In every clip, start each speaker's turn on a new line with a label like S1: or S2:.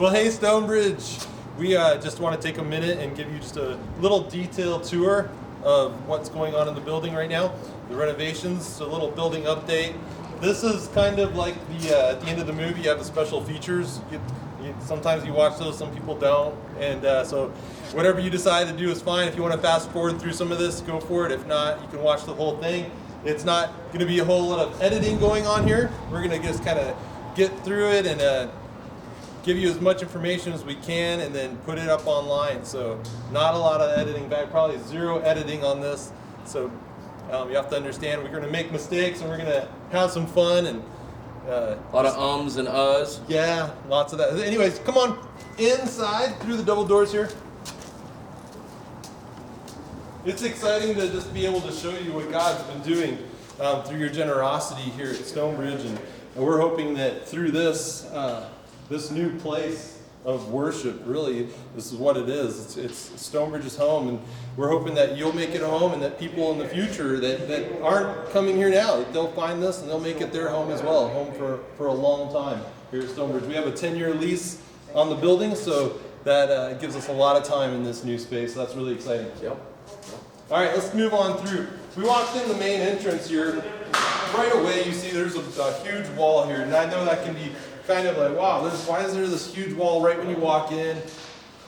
S1: Well, hey, Stonebridge. We just want to take a minute and give you just a little detailed tour of what's going on in the building right now. The renovations, a little building update. This is kind of like at the end of the movie, you have the special features. Sometimes you watch those, some people don't. And so whatever you decide to do is fine. If you want to fast forward through some of this, go for it. If not, you can watch the whole thing. It's not going to be a whole lot of editing going on here. We're going to just kind of get through it and give you as much information as we can and then put it up online. So not a lot of editing back, probably zero editing on this. So you have to understand we're going to make mistakes and we're going to have some fun and
S2: a lot of ums and uhs.
S1: Yeah, lots of that. Anyways, come on inside through the double doors here. It's exciting to just be able to show you what God's been doing through your generosity here at Stonebridge, and we're hoping that through this this new place of worship, really, this is what it is. It's Stonebridge's home, and we're hoping that you'll make it a home, and that people in the future that aren't coming here now, that they'll find this and they'll make it their home as well, home for a long time here at Stonebridge. We have a 10-year lease on the building, so that gives us a lot of time in this new space. So that's really exciting.
S2: Yep.
S1: All right, let's move on through. We walked in the main entrance here. Right away, you see there's a huge wall here, and I know that can be kind of like, wow, why is there this huge wall right when you walk in?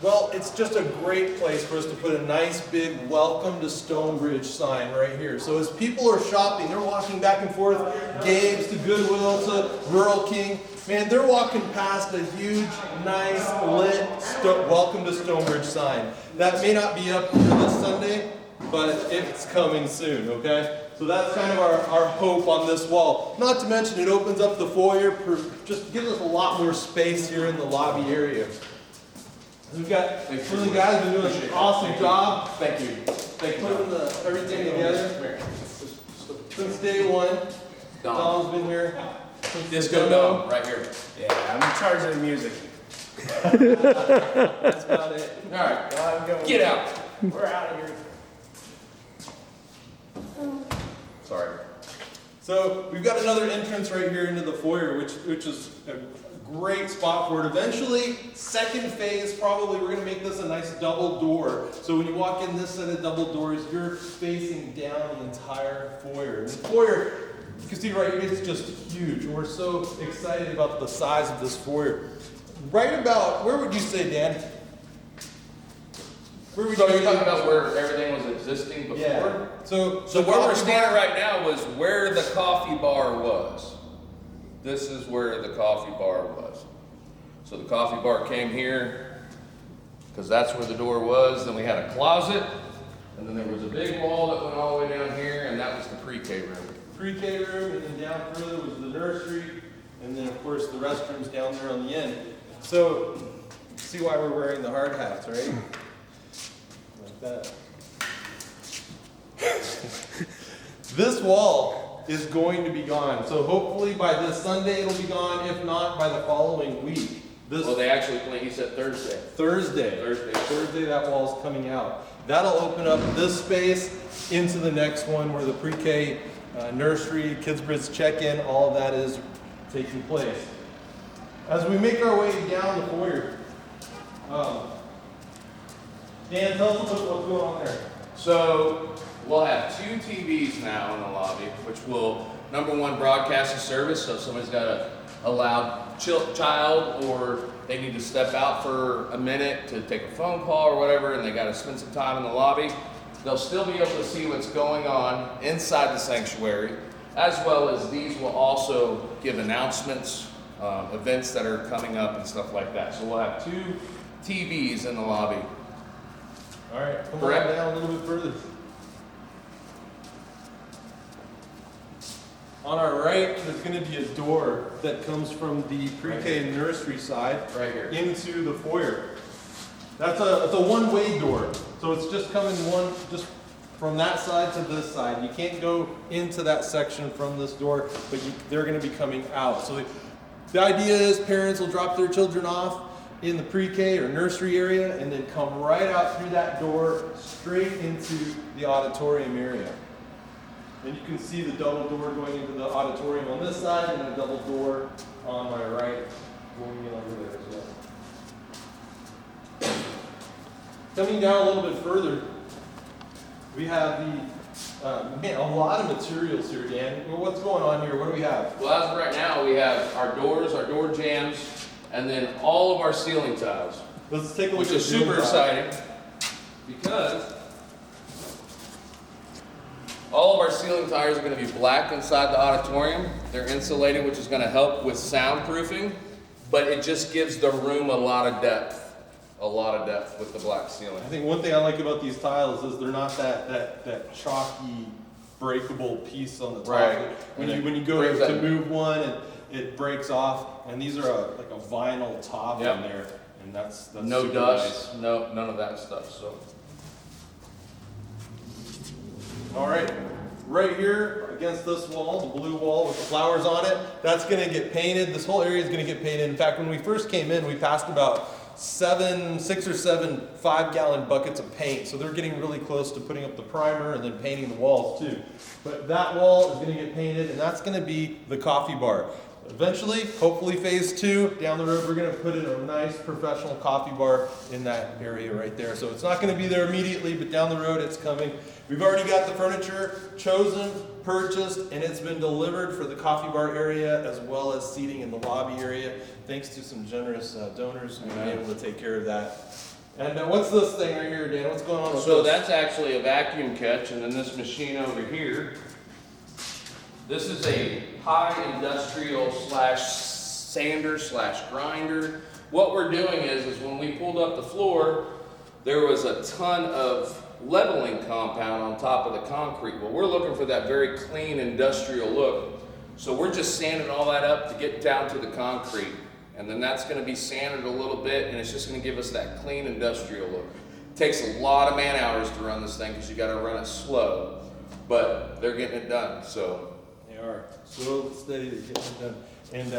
S1: Well, it's just a great place for us to put a nice big welcome to Stonebridge sign right here. So as people are shopping, they're walking back and forth, Gabe's to Goodwill to Rural King, man, they're walking past a huge, nice, lit welcome to Stonebridge sign. That may not be up for this Sunday, but it's coming soon, okay? So that's kind of our hope on this wall. Not to mention it opens up the foyer, just gives us a lot more space here in the lobby area. We've got really guys been doing an awesome job.
S2: Thank you.
S1: Putting everything together since day one. Dom's been here.
S2: Disco Dom, right here.
S3: Yeah, I'm in charge of the music.
S1: That's about it.
S2: All right,
S3: Well, I'm going.
S2: get out.
S3: We're out of here.
S2: Sorry.
S1: So we've got another entrance right here into the foyer, which is a great spot for it. Eventually, second phase, probably we're going to make this a nice double door. So when you walk in this set of double doors, you're facing down the entire foyer. And the foyer, you can see right here, it's just huge. We're so excited about the size of this foyer. Right about, where would you say, Dan? Where would
S2: So
S1: you
S2: you're
S1: say-
S2: talking about where everything was existing before?
S1: Yeah. So
S2: where we're standing right now was where the coffee bar was. This is where the coffee bar was. So the coffee bar came here because that's where the door was. Then we had a closet, and then there was a big wall that went all the way down here, and that was the pre-K room.
S1: Pre-K room, and then down further was the nursery, and then of course the restrooms down there on the end. So, see why we're wearing the hard hats, right? Like that. This wall is going to be gone. So hopefully by this Sunday it'll be gone, if not by the following week.
S2: Well, they actually he said Thursday.
S1: Thursday that wall's coming out. That'll open up this space into the next one where the pre-K nursery, Kidsbridge check-in, all of that is taking place. As we make our way down the foyer, Dan, tell us what's going on there.
S2: So we'll have 2 TVs now in the lobby, which will, number one, broadcast a service. So if somebody's got a loud child or they need to step out for a minute to take a phone call or whatever, and they got to spend some time in the lobby, they'll still be able to see what's going on inside the sanctuary, as well as these will also give announcements, events that are coming up and stuff like that. So we'll have 2 TVs in the lobby.
S1: All right, come on
S2: Correct.
S1: down a little bit further. On our right, there's going to be a door that comes from the pre-K nursery side
S2: Right here.
S1: into the foyer. It's a one-way door, so it's just coming just from that side to this side. You can't go into that section from this door, but they're going to be coming out. So the idea is parents will drop their children off in the pre-K or nursery area and then come right out through that door straight into the auditorium area. And you can see the double door going into the auditorium on this side and a double door on my right going in over there as well. Coming down a little bit further, we have man, a lot of materials here, Dan. Well, what's going on here? What do we have?
S2: Well, as of right now, we have our doors, our door jambs, and then all of our ceiling tiles,
S1: Let's take a look
S2: which
S1: at
S2: is
S1: the
S2: super
S1: ceiling tile.
S2: exciting because all of our ceiling tiles are going to be black inside the auditorium. They're insulated, which is going to help with soundproofing, but it just gives the room a lot of depth with the black ceiling.
S1: I think one thing I like about these tiles is they're not that chalky, breakable piece on the top.
S2: Right.
S1: When
S2: And
S1: you
S2: it
S1: go
S2: breaks
S1: to
S2: that-
S1: move one and it breaks off, and these are like a vinyl top
S2: Yep.
S1: in there, and that's
S2: No
S1: super
S2: dust, no none of that stuff. So
S1: nice. All right. Right here against this wall, the blue wall with the flowers on it, that's going to get painted. This whole area is going to get painted. In fact, when we first came in, we passed about 6 or 7 5-gallon buckets of paint. So they're getting really close to putting up the primer and then painting the walls too. But that wall is going to get painted, and that's going to be the coffee bar. Eventually, hopefully phase 2, down the road, we're going to put in a nice professional coffee bar in that area right there. So it's not going to be there immediately, but down the road it's coming. We've already got the furniture chosen, purchased, and it's been delivered for the coffee bar area as well as seating in the lobby area. Thanks to some generous donors, we've been able to take care of that. And what's this thing right here, Dan? What's going on with
S2: So
S1: this?
S2: that's actually a vacuum catch, and then this machine over here, this is a high industrial slash sander slash grinder. What we're doing is when we pulled up the floor, there was a ton of leveling compound on top of the concrete. Well, we're looking for that very clean industrial look. So we're just sanding all that up to get down to the concrete. And then that's gonna be sanded a little bit, and it's just gonna give us that clean industrial look. Takes a lot of man hours to run this thing because you gotta run it slow, but they're getting it done, so.
S1: They are slow and steady, they're getting it done. And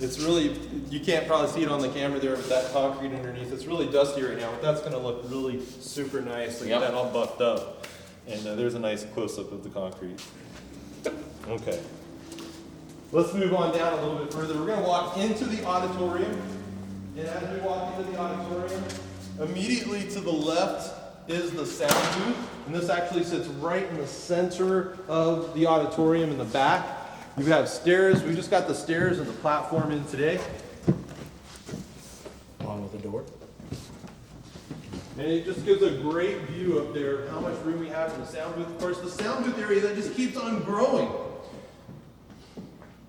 S1: it's really, you can't probably see it on the camera there with that concrete underneath. It's really dusty right now, but that's gonna look really super nice. Look at
S2: Yep.
S1: that all buffed up. And there's a nice close-up of the concrete. Okay. Let's move on down a little bit further. We're gonna walk into the auditorium. And as we walk into the auditorium, immediately to the left is the sound booth. And this actually sits right in the center of the auditorium in the back. You have stairs. We just got the stairs and the platform in today. Along with the door. And it just gives a great view up there of how much room we have in the sound booth. Of course, the sound booth area that just keeps on growing.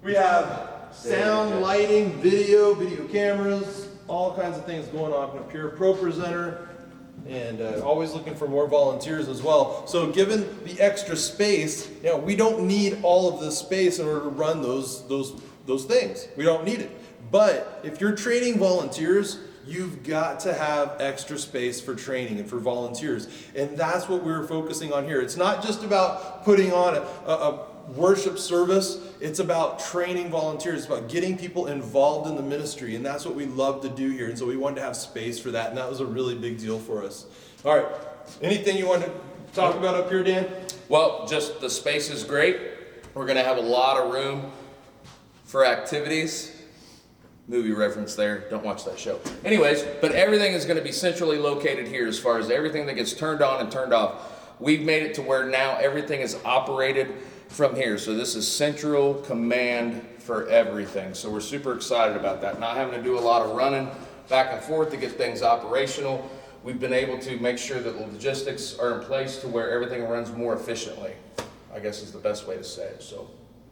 S1: We have sound, lighting, video cameras, all kinds of things going on up here. Pro presenter, and always looking for more volunteers as well. So given the extra space, we don't need all of this space in order to run those things. We don't need it. But if you're training volunteers, you've got to have extra space for training and for volunteers. And that's what we're focusing on here. It's not just about putting on a worship service. It's about training volunteers. It's about getting people involved in the ministry. And that's what we love to do here. And so we wanted to have space for that. And that was a really big deal for us. All right. Anything you want to talk about up here, Dan?
S2: Well, just the space is great. We're gonna have a lot of room for activities. Movie reference there, don't watch that show. Anyways, but everything is gonna be centrally located here as far as everything that gets turned on and turned off. We've made it to where now everything is operated from here. So this is central command for everything. So we're super excited about that. Not having to do a lot of running back and forth to get things operational. We've been able to make sure that the logistics are in place to where everything runs more efficiently, I guess is the best way to say it, so.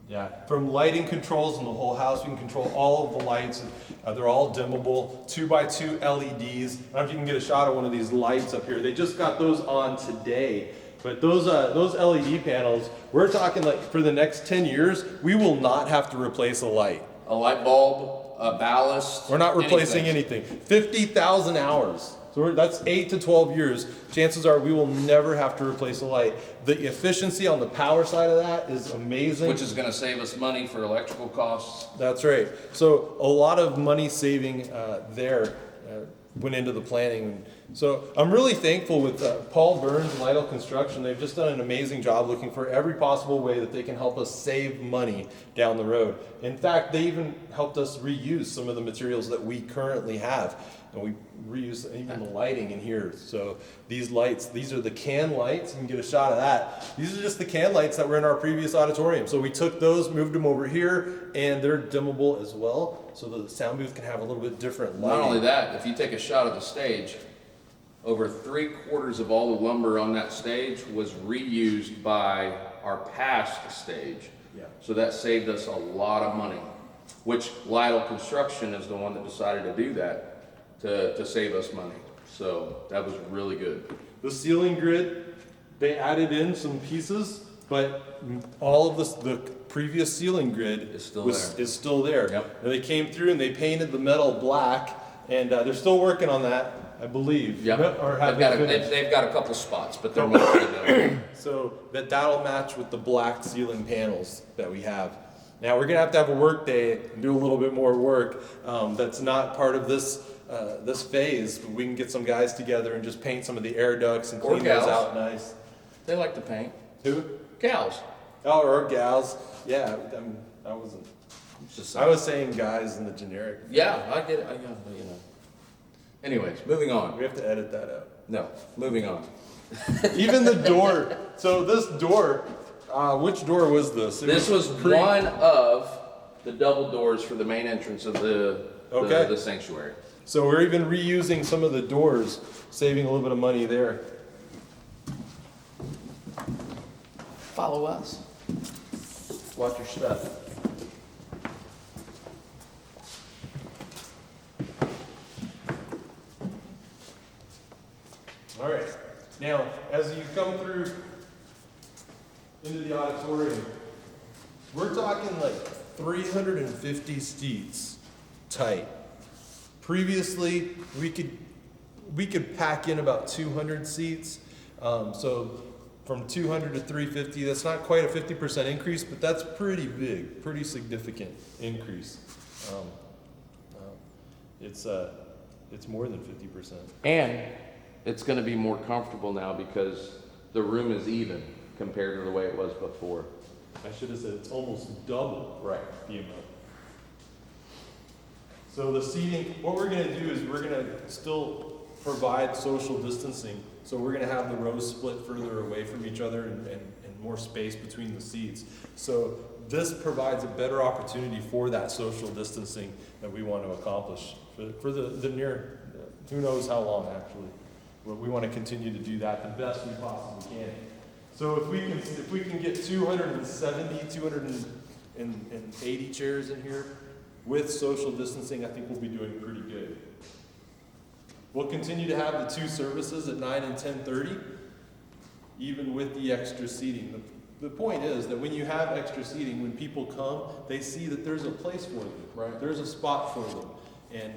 S1: Yeah, from lighting controls in the whole house, we can control all of the lights. They're all dimmable, 2x2 LEDs. I don't know if you can get a shot of one of these lights up here. They just got those on today. But those LED panels, we're talking like for the next 10 years, we will not have to replace a light.
S2: A light bulb, a ballast.
S1: We're not replacing anything. 50,000 hours. So that's 8 to 12 years. Chances are we will never have to replace a light. The efficiency on the power side of that is amazing.
S2: Which is gonna save us money for electrical costs.
S1: That's right. So a lot of money saving there went into the planning. So I'm really thankful with Paul Burns and Lytle Construction. They've just done an amazing job looking for every possible way that they can help us save money down the road. In fact, they even helped us reuse some of the materials that we currently have. And we reuse even the lighting in here. So these lights, these are the can lights. You can get a shot of that. These are just the can lights that were in our previous auditorium. So we took those, moved them over here, and they're dimmable as well. So the sound booth can have a little bit different lighting.
S2: Not only that, if you take a shot of the stage, over 3/4 of all the lumber on that stage was reused by our past stage.
S1: Yeah.
S2: So that saved us a lot of money, which Lytle Construction is the one that decided to do that to save us money. So that was really good.
S1: The ceiling grid, they added in some pieces, but all of the previous ceiling grid
S2: Is still there.
S1: is still there.
S2: Yep.
S1: And they came through and they painted the metal black, and they're still working on that, I believe.
S2: Yep.
S1: Or have
S2: They've
S1: they
S2: got,
S1: finished?
S2: they've got a couple spots, but they're mostly done.
S1: So that'll match with the black ceiling panels that we have. Now we're gonna have to have a work day and do a little bit more work. That's not part of this phase, but we can get some guys together and just paint some of the air ducts and
S2: Or
S1: clean those
S2: gals.
S1: out nice.
S2: They like to paint.
S1: Who?
S2: Gals.
S1: Oh, or gals. Yeah, I wasn't.
S2: Just
S1: I was saying guys in the generic.
S2: Yeah, I get it. I know, you know. Anyways, moving on.
S1: We have to edit that out.
S2: No, moving on.
S1: Even the door. So this door, which door was this? It
S2: This was one of the double doors for the main entrance of the sanctuary.
S1: So we're even reusing some of the doors, saving a little bit of money there.
S2: Follow us. Watch your step.
S1: All right. Now, as you come through into the auditorium, we're talking like 350 seats tight. Previously, we could pack in about 200 seats. So from 200 to 350, that's not quite a 50% increase, but that's pretty big, pretty significant increase. It's more than 50%.
S2: And it's going to be more comfortable now because the room is even compared to the way it was before.
S1: I should have said it's almost double
S2: Right.
S1: the amount. So the seating, what we're gonna do is we're gonna still provide social distancing. So we're gonna have the rows split further away from each other and more space between the seats. So this provides a better opportunity for that social distancing that we want to accomplish for the near, who knows how long actually. But we want to continue to do that the best we possibly can. So if we can get 270, 280 chairs in here with social distancing, I think we'll be doing pretty good. We'll continue to have the two services at 9 and 10:30, even with the extra seating. The point is that when you have extra seating, when people come, they see that there's a place for them.
S2: Right.
S1: There's a spot for them. And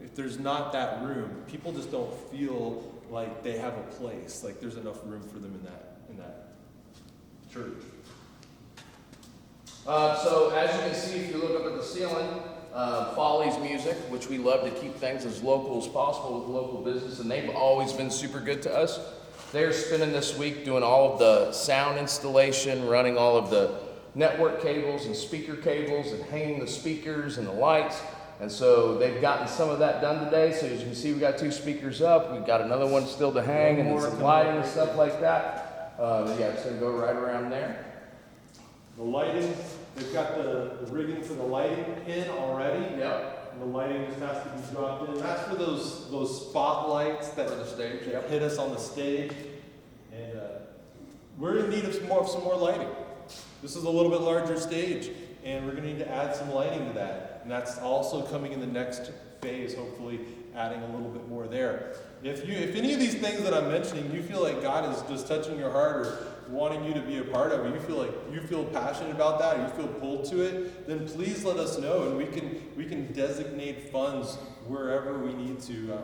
S1: if there's not that room, people just don't feel like they have a place, like there's enough room for them in that church.
S2: So as you can see, if you look up at the ceiling, Folly's Music, which we love to keep things as local as possible with local business, and they've always been super good to us. They're spending this week doing all of the sound installation, running all of the network cables and speaker cables and hanging the speakers and the lights. And so they've gotten some of that done today. So as you can see, we got 2 speakers up. We've got another one still to hang and some lighting and stuff like that. Yeah, it's gonna go right around there.
S1: The lighting, they've got the rigging for the lighting in already.
S2: Yep.
S1: And the lighting just has to be dropped in. That's for those spotlights that
S2: For the stage,
S1: that
S2: yep.
S1: hit us on the stage. And we're in need of some more lighting. This is a little bit larger stage, and we're gonna need to add some lighting to that. And that's also coming in the next phase, hopefully adding a little bit more there. If any of these things that I'm mentioning, you feel like God is just touching your heart or wanting you to be a part of it, you feel passionate about that, or you feel pulled to it, then please let us know, and we can designate funds wherever we need to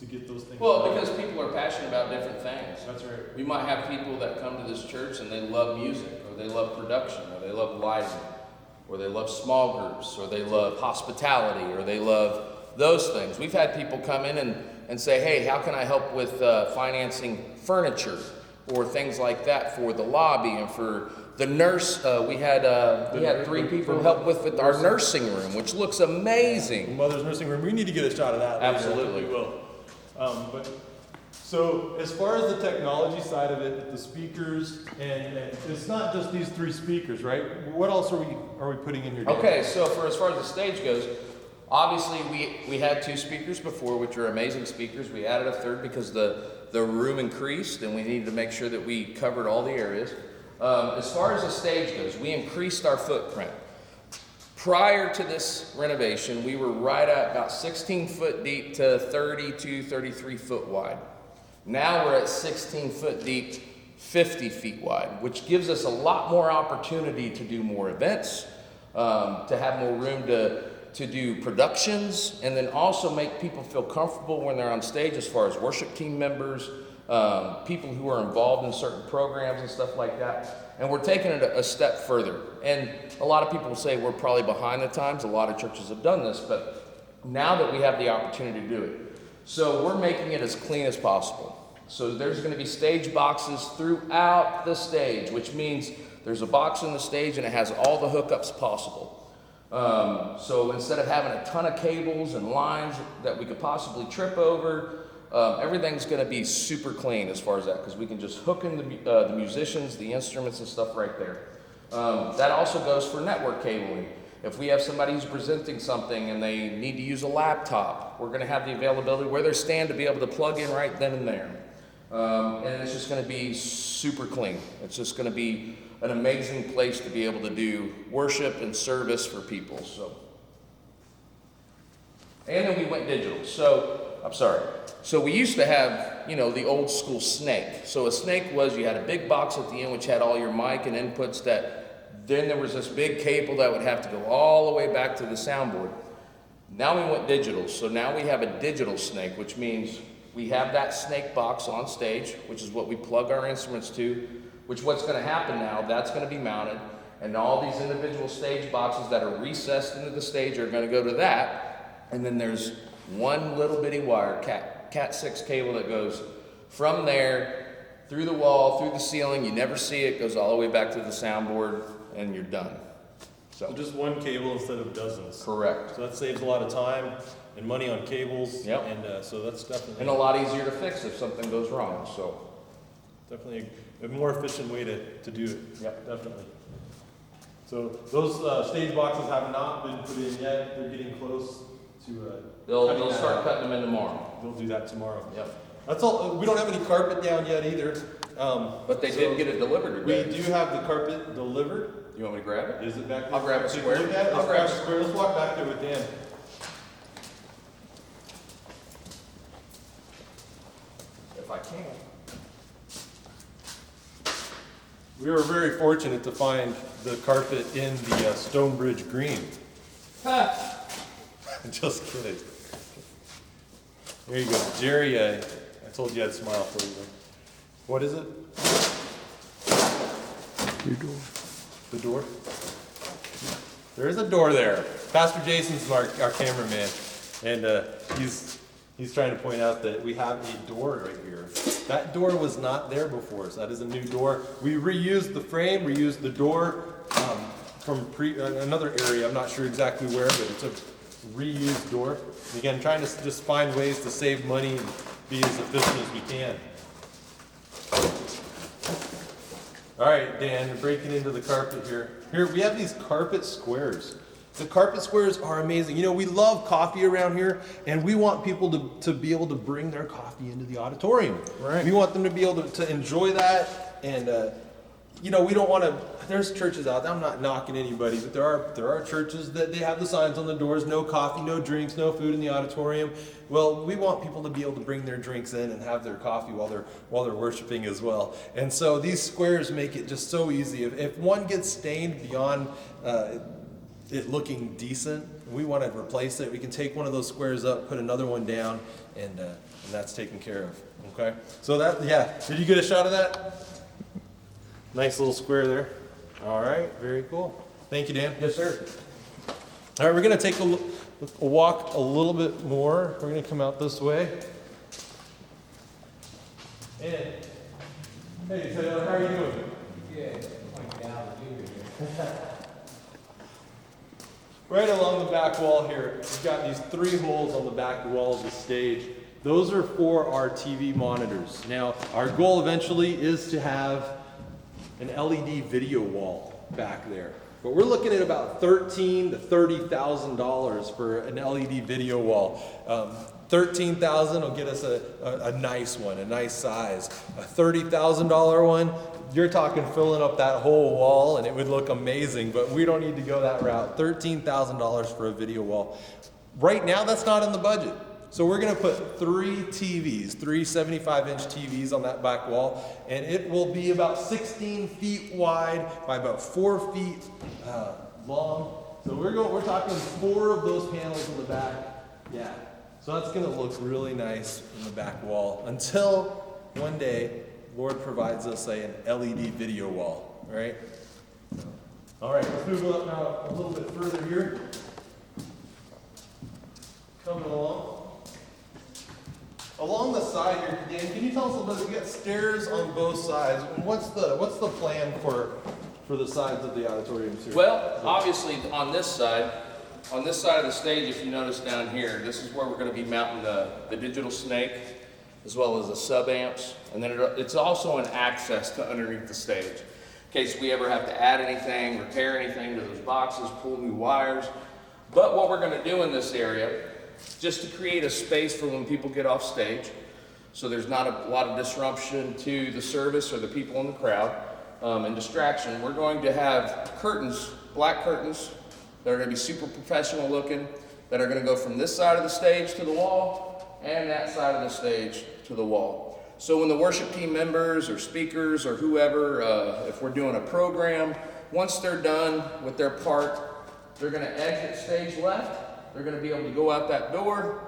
S1: get those things.
S2: Well,
S1: done.
S2: because people are passionate about different things.
S1: That's right.
S2: We might have people that come to this church and they love music, or they love production, or they love lighting, or they love small groups, or they love hospitality, or they love those things. We've had people come in and and say, hey, how can I help with financing furniture or things like that for the lobby and for the nurse. We had 3 people help with our nursing room, which looks amazing.
S1: Mother's nursing room. We need to get a shot of that.
S2: Absolutely.
S1: We will. So as far as the technology side of it, the speakers, and it's not just these 3 speakers, right? What else are we putting in here? Dan?
S2: Okay, so as far as the stage goes, obviously we had 2 speakers before, which are amazing speakers. We added a 3rd because the room increased, and we needed to make sure that we covered all the areas. As far as the stage goes, we increased our footprint. Prior to this renovation, we were right at about 16 foot deep to 32, 33 foot wide. Now we're at 16 foot deep, 50 feet wide, which gives us a lot more opportunity to do more events, to have more room to do productions, and then also make people feel comfortable when they're on stage as far as worship team members, people who are involved in certain programs and stuff like that. And we're taking it a step further. And a lot of people say we're probably behind the times. A lot of churches have done this, but now that we have the opportunity to do it. So we're making it as clean as possible. So there's going to be stage boxes throughout the stage, which means there's a box on the stage and it has all the hookups possible. So instead of having a ton of cables and lines that we could possibly trip over, everything's going to be super clean as far as that, because we can just hook in the musicians, the instruments and stuff right there. That also goes for network cabling. If we have somebody who's presenting something and they need to use a laptop, we're going to have the availability where they stand to be able to plug in right then and there. And it's just going to be super clean. It's just going to be an amazing place to be able to do worship and service for people. And then we went digital. So we used to have, the old school snake. So a snake was, you had a big box at the end which had all your mic and inputs then there was this big cable that would have to go all the way back to the soundboard. Now we went digital. So now we have a digital snake, which means we have that snake box on stage, which is what we plug our instruments to, which what's going to happen now, that's going to be mounted, and all these individual stage boxes that are recessed into the stage are going to go to that, and then there's one little bitty wire, Cat 6 cable that goes from there, through the wall, through the ceiling, you never see it, goes all the way back to the soundboard, and you're done.
S1: So just one cable instead of dozens.
S2: Correct.
S1: So that saves a lot of time and money on cables.
S2: Yep.
S1: And so that's definitely...
S2: And a lot easier to fix if something goes wrong, so.
S1: Definitely a more efficient way to do it.
S2: Yep.
S1: Definitely. So those stage boxes have not been put in yet. They're getting close to...
S2: They'll start cutting them in tomorrow.
S1: They'll do that tomorrow.
S2: Yep.
S1: That's all. We don't have any carpet down yet either.
S2: But they did get it delivered today.
S1: We do have the carpet delivered.
S2: You want me to grab it?
S1: Is it back there?
S2: I'll grab a
S1: Take
S2: square.
S1: look at it.
S2: I'll grab a
S1: square. Let's walk back there with Dan.
S2: If I can.
S1: We were very fortunate to find the carpet in the Stonebridge Green. Just kidding. There you go. Jerry, I told you I'd smile for you. What is it?
S4: Your door.
S1: The door? There is a door there. Pastor Jason's our cameraman, and he's trying to point out that we have a door right here. That door was not there before, so that is a new door. We reused the frame, reused the door from another area. I'm not sure exactly where, but it's a reused door. Again, trying to just find ways to save money and be as efficient as we can. All right, Dan, we're breaking into the carpet here. Here, we have these carpet squares. The carpet squares are amazing. We love coffee around here, and we want people to be able to bring their coffee into the auditorium.
S4: Right.
S1: We want them to be able to enjoy that, and we don't want to. There's churches out there. I'm not knocking anybody, but there are churches that they have the signs on the doors: no coffee, no drinks, no food in the auditorium. Well, we want people to be able to bring their drinks in and have their coffee while they're worshiping as well. And so these squares make it just so easy. If one gets stained beyond it looking decent, we want to replace it. We can take one of those squares up, put another one down, and that's taken care of. Okay. So did you get a shot of that? Nice little square there. All right, very cool. Thank you, Dan.
S2: Yes, sir.
S1: All right, we're going to take a walk a little bit more. We're going to come out this way. And hey Taylor, how are you doing?
S4: Good. Point down the here.
S1: Right along the back wall here, we've got these 3 holes on the back wall of the stage. Those are for our TV monitors. Now, our goal eventually is to have an LED video wall back there. But we're looking at about $13,000 to $30,000 for an LED video wall. $13,000 will get us a nice one, a nice size. A $30,000 one, you're talking filling up that whole wall and it would look amazing, but we don't need to go that route. $13,000 for a video wall. Right now, that's not in the budget. So we're gonna put 3 TVs, 3 75-inch TVs on that back wall, and it will be about 16 feet wide by about 4 feet long. So we're talking 4 of those panels in the back. Yeah. So that's gonna look really nice in the back wall until one day, Lord provides us an LED video wall, all right? All right, let's move up now a little bit further here. Coming along. Along the side here, Dan, can you tell us a little bit? We got stairs on both sides. What's the plan for the sides of the auditorium here?
S2: Well, obviously on this side of the stage, if you notice down here, this is where we're going to be mounting the digital snake, as well as the sub amps, and then it's also an access to underneath the stage, in case we ever have to add anything, repair anything to those boxes, pull new wires. But what we're going to do in this area, just to create a space for when people get off stage, so there's not a lot of disruption to the service or the people in the crowd, and distraction, we're going to have curtains, black curtains, that are going to be super professional looking, that are going to go from this side of the stage to the wall, and that side of the stage to the wall. So when the worship team members or speakers or whoever, if we're doing a program, once they're done with their part, they're going to exit stage left. They're going to be able to go out that door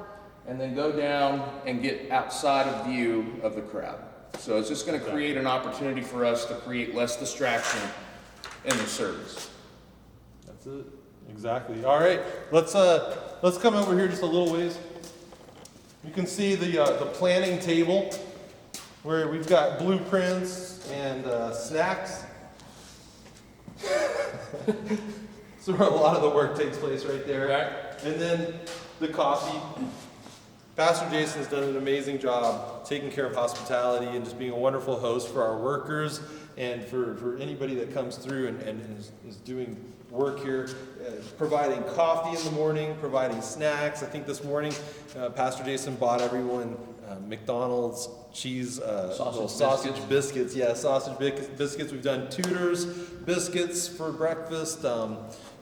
S2: and then go down and get outside of view of the crowd. So it's just going to create an opportunity for us to create less distraction in the service.
S1: That's it. Exactly. All right. Let's come over here just a little ways. You can see the planning table where we've got blueprints and snacks. So a lot of the work takes place right there.
S2: Right.
S1: And then the coffee. Pastor Jason's done an amazing job taking care of hospitality and just being a wonderful host for our workers and for anybody that comes through and is doing work here, providing coffee in the morning, providing snacks. I think this morning Pastor Jason bought everyone McDonald's cheese sausage biscuits. Yeah, sausage biscuits. We've done Tudor's biscuits for breakfast.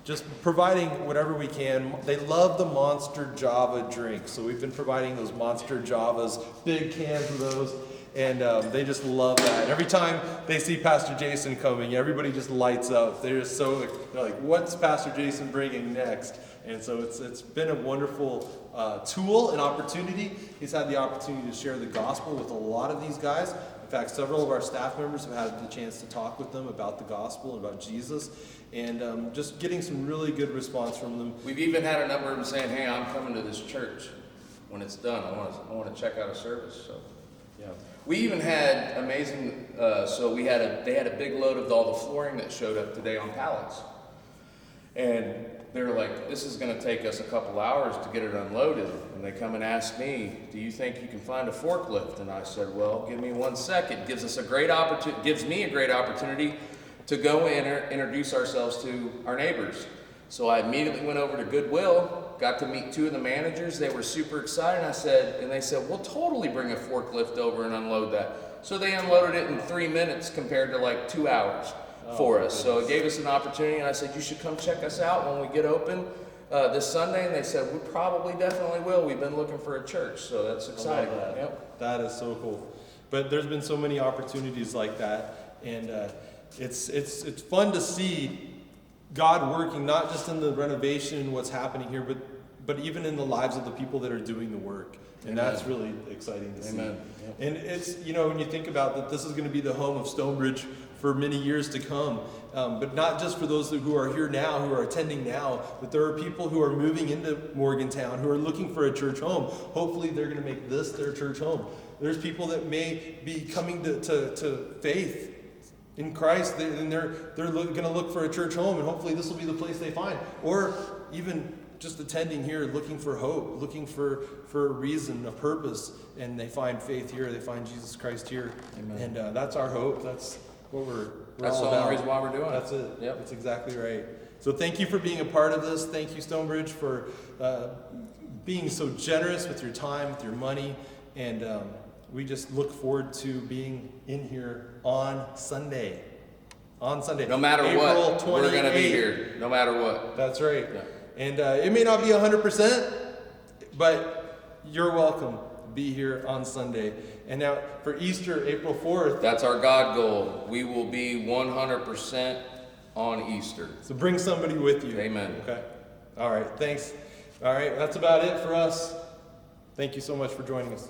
S1: Just providing whatever we can. They love the Monster Java drink, so we've been providing those Monster Javas, big cans of those, and they just love that. And every time they see Pastor Jason coming, everybody just lights up. They're like, what's Pastor Jason bringing next? And so it's been a wonderful tool and opportunity. He's had the opportunity to share the gospel with a lot of these guys. In fact, several of our staff members have had the chance to talk with them about the gospel and about Jesus, and just getting some really good response from them.
S2: We've even had a number of them saying, "Hey, I'm coming to this church when it's done. I want to check out a service." So, yeah. We even had amazing. They had a big load of all the flooring that showed up today on pallets, and they're like, "This is going to take us a couple hours to get it unloaded." And they come and ask me, "Do you think you can find a forklift?" And I said, "Well, give me 1 second." Gives me a great opportunity to go and introduce ourselves to our neighbors. So I immediately went over to Goodwill, got to meet 2 of the managers. They were super excited. And they said, "We'll totally bring a forklift over and unload that." So they unloaded it in 3 minutes compared to like 2 hours for us. So it gave us an opportunity, and I said, "You should come check us out when we get open this Sunday." And they said, "We probably definitely will. We've been looking for a church." So that's exciting. Yep.
S1: That is so cool. But there's been so many opportunities like that, and it's fun to see God working not just in the renovation and what's happening here, but even in the lives of the people that are doing the work. And
S2: Amen.
S1: That's really exciting to see.
S2: Amen. Yep.
S1: And it's, when you think about that, this is going to be the home of Stonebridge for many years to come. But not just for those who are here now, who are attending now, but there are people who are moving into Morgantown who are looking for a church home. Hopefully they're going to make this their church home. There's people that may be coming to faith in Christ, and they're going to look for a church home, and hopefully this will be the place they find. Or even just attending here, looking for hope, looking for a reason, a purpose, and they find faith here. They find Jesus Christ here.
S2: Amen.
S1: And that's our hope. That's what we're
S2: That's
S1: all
S2: the
S1: about.
S2: only reason why we're doing it.
S1: That's it.
S2: Yep.
S1: That's exactly right. So thank you for being a part of this. Thank you, Stonebridge, for being so generous with your time, with your money, and we just look forward to being in here on Sunday. On Sunday.
S2: No matter
S1: April
S2: what, we're going to be
S1: 28th.
S2: here. No matter what.
S1: That's right.
S2: Yeah.
S1: And it may not be 100%, but you're welcome. Be here on Sunday. And now for Easter, April 4th.
S2: That's our God goal. We will be 100% on Easter.
S1: So bring somebody with you.
S2: Amen.
S1: Okay. All right. Thanks. All right. That's about it for us. Thank you so much for joining us.